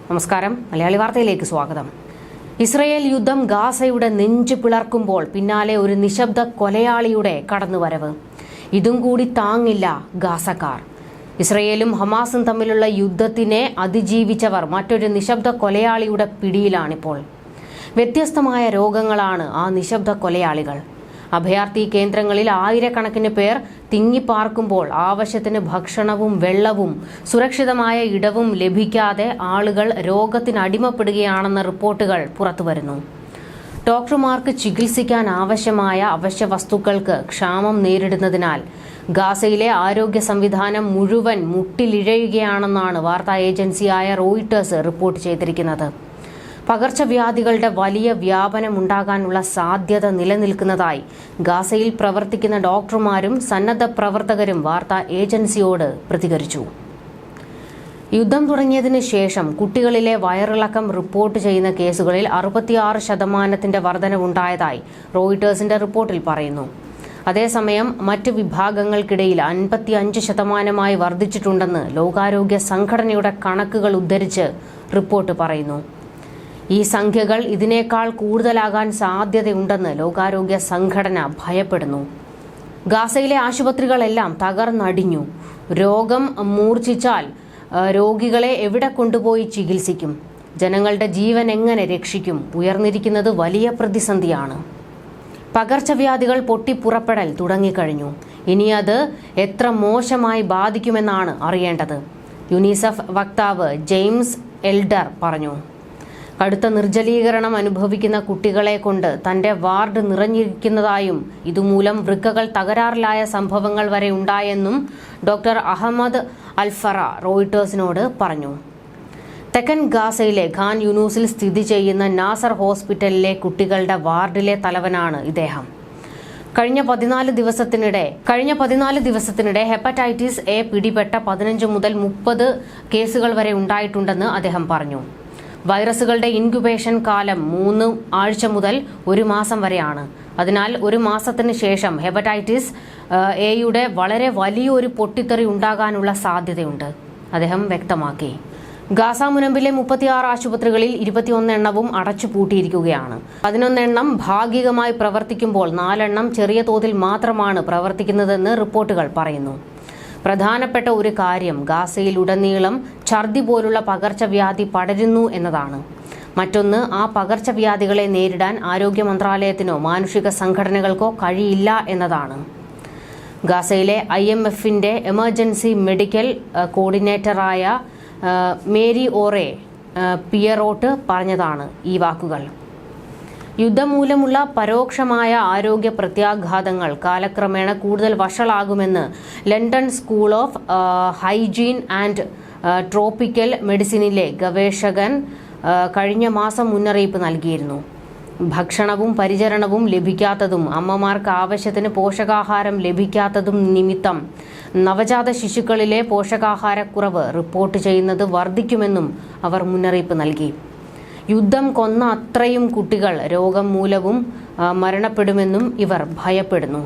നമസ്കാരം. മലയാളി വാർത്തയിലേക്ക് സ്വാഗതം. ഇസ്രയേൽ യുദ്ധം ഗാസയുടെ നെഞ്ചു പിളർക്കുമ്പോൾ പിന്നാലെ ഒരു നിശബ്ദ കൊലയാളിയുടെ കടന്നുവരവ്. ഇതും കൂടി താങ്ങില്ല ഗാസക്കാർ. ഇസ്രയേലും ഹമാസും തമ്മിലുള്ള യുദ്ധത്തിനെ അതിജീവിച്ചവർ മറ്റൊരു നിശബ്ദ കൊലയാളിയുടെ പിടിയിലാണിപ്പോൾ. വ്യത്യസ്തമായ രോഗങ്ങളാണ് ആ നിശബ്ദ കൊലയാളികൾ. അഭയാർത്ഥി കേന്ദ്രങ്ങളിൽ ആയിരക്കണക്കിന് പേർ തിങ്ങിപ്പാർക്കുമ്പോൾ ആവശ്യത്തിന് ഭക്ഷണവും വെള്ളവും സുരക്ഷിതമായ ഇടവും ലഭിക്കാതെ ആളുകൾ രോഗത്തിനടിമപ്പെടുകയാണെന്ന റിപ്പോർട്ടുകൾ പുറത്തുവരുന്നു. ഡോക്ടർമാർക്ക് ചികിത്സിക്കാൻ ആവശ്യമായ അവശ്യ വസ്തുക്കൾക്ക് ക്ഷാമം നേരിടുന്നതിനാൽ ഗാസയിലെ ആരോഗ്യ സംവിധാനം മുഴുവൻ മുട്ടിലിഴയുകയാണെന്നാണ് വാർത്താ ഏജൻസിയായ റോയിട്ടേഴ്സ് റിപ്പോർട്ട് ചെയ്തിരിക്കുന്നത്. പകർച്ചവ്യാധികളുടെ വലിയ വ്യാപനമുണ്ടാകാനുള്ള സാധ്യത നിലനിൽക്കുന്നതായി ഗാസയിൽ പ്രവർത്തിക്കുന്ന ഡോക്ടർമാരും സന്നദ്ധ പ്രവർത്തകരും വാർത്താ ഏജൻസിയോട് പ്രതികരിച്ചു. യുദ്ധം തുടങ്ങിയതിനു ശേഷം കുട്ടികളിലെ വയറിളക്കം റിപ്പോർട്ട് ചെയ്യുന്ന കേസുകളിൽ 66% വർധനവുണ്ടായതായി റോയിട്ടേഴ്സിന്റെ റിപ്പോർട്ടിൽ പറയുന്നു. അതേസമയം മറ്റ് വിഭാഗങ്ങൾക്കിടയിൽ 55% വർദ്ധിച്ചിട്ടുണ്ടെന്ന് ലോകാരോഗ്യ സംഘടനയുടെ കണക്കുകൾ ഉദ്ധരിച്ച് റിപ്പോർട്ട് പറയുന്നു. ഈ സംഖ്യകൾ ഇതിനേക്കാൾ കൂടുതലാകാൻ സാധ്യതയുണ്ടെന്ന് ലോകാരോഗ്യ സംഘടന ഭയപ്പെടുന്നു. ഗാസയിലെ ആശുപത്രികളെല്ലാം തകർന്നടിഞ്ഞു. രോഗം മൂർച്ഛിച്ചാൽ രോഗികളെ എവിടെ കൊണ്ടുപോയി ചികിത്സിക്കും? ജനങ്ങളുടെ ജീവൻ എങ്ങനെ രക്ഷിക്കും? ഉയർന്നിരിക്കുന്നത് വലിയ പ്രതിസന്ധിയാണ്. പകർച്ചവ്യാധികൾ പൊട്ടിപ്പുറപ്പെടൽ തുടങ്ങിക്കഴിഞ്ഞു. ഇനി അത് എത്ര മോശമായി ബാധിക്കുമെന്നാണ് അറിയേണ്ടത്. യുനിസെഫ് വക്താവ് ജെയിംസ് എൽഡർ പറഞ്ഞു. കടുത്ത നിർജ്ജലീകരണം അനുഭവിക്കുന്ന കുട്ടികളെ കൊണ്ട് തന്റെ വാർഡ് നിറഞ്ഞിരിക്കുന്നതായും ഇതുമൂലം വൃക്കകൾ തകരാറിലായ സംഭവങ്ങൾ വരെ ഉണ്ടായെന്നും ഡോക്ടർ അഹമ്മദ് അൽഫറ റോയിട്ടേഴ്സിനോട് പറഞ്ഞു. തെക്കൻ ഗാസയിലെ ഖാൻ യൂനൂസിൽ സ്ഥിതി ചെയ്യുന്ന നാസർ ഹോസ്പിറ്റലിലെ കുട്ടികളുടെ വാർഡിലെ തലവനാണ് ഇദ്ദേഹം. കഴിഞ്ഞ 14 ദിവസത്തിനിടെ ഹെപ്പറ്റൈറ്റിസ് എ പിടിപെട്ട 15 മുതൽ 30 കേസുകൾ വരെ ഉണ്ടായിട്ടുണ്ടെന്ന് അദ്ദേഹം പറഞ്ഞു. വൈറസുകളുടെ ഇൻക്യുബേഷൻ കാലം 3 ആഴ്ച മുതൽ 1 മാസം വരെയാണ്. അതിനാൽ 1 മാസത്തിന് ശേഷം ഹെപ്പറ്റൈറ്റിസ് എയുടെ വളരെ വലിയൊരു പൊട്ടിത്തെറി ഉണ്ടാകാനുള്ള സാധ്യതയുണ്ട്, അദ്ദേഹം വ്യക്തമാക്കി. ഗാസ മുനമ്പിലെ 36 ആശുപത്രികളിൽ 21 എണ്ണവും അടച്ചുപൂട്ടിയിരിക്കുകയാണ്. 11 എണ്ണം ഭാഗികമായി പ്രവർത്തിക്കുമ്പോൾ 4 എണ്ണം ചെറിയ തോതിൽ മാത്രമാണ് പ്രവർത്തിക്കുന്നതെന്ന് റിപ്പോർട്ടുകൾ പറയുന്നു. പ്രധാനപ്പെട്ട ഒരു കാര്യം ഗാസയിലുടനീളം ഛർദി പോലുള്ള പകർച്ചവ്യാധി പടരുന്നു എന്നതാണ്. മറ്റൊന്ന്, ആ പകർച്ചവ്യാധികളെ നേരിടാൻ ആരോഗ്യ മന്ത്രാലയത്തിനോ മാനുഷിക സംഘടനകൾക്കോ കഴിയില്ല എന്നതാണ്. ഗാസയിലെ IMFന്റെ എമർജൻസി മെഡിക്കൽ കോർഡിനേറ്ററായ മേരി ഓറെ പിയറോട്ട് പറഞ്ഞതാണ് ഈ വാക്കുകൾ. യുദ്ധം മൂലമുള്ള പരോക്ഷമായ ആരോഗ്യ പ്രത്യാഘാതങ്ങൾ കാലക്രമേണ കൂടുതൽ വഷളാകുമെന്ന് London school of hygiene and tropical മെഡിസിനിലെ ഗവേഷകൻ കഴിഞ്ഞ മാസം മുന്നറിയിപ്പ് നൽകിയിരുന്നു. ഭക്ഷണവും പരിചരണവും ലഭിക്കാത്തതും അമ്മമാർക്ക് ആവശ്യത്തിന് പോഷകാഹാരം ലഭിക്കാത്തതും നിമിത്തം നവജാത ശിശുക്കളിലെ പോഷകാഹാരക്കുറവ് റിപ്പോർട്ട് ചെയ്യുന്നത് വർദ്ധിക്കുമെന്നും അവർ മുന്നറിയിപ്പ് നൽകി. യുദ്ധം കൊന്ന അത്രയും കുട്ടികൾ രോഗം മൂലവും മരണപ്പെടുമെന്നും ഇവർ ഭയപ്പെടുന്നു.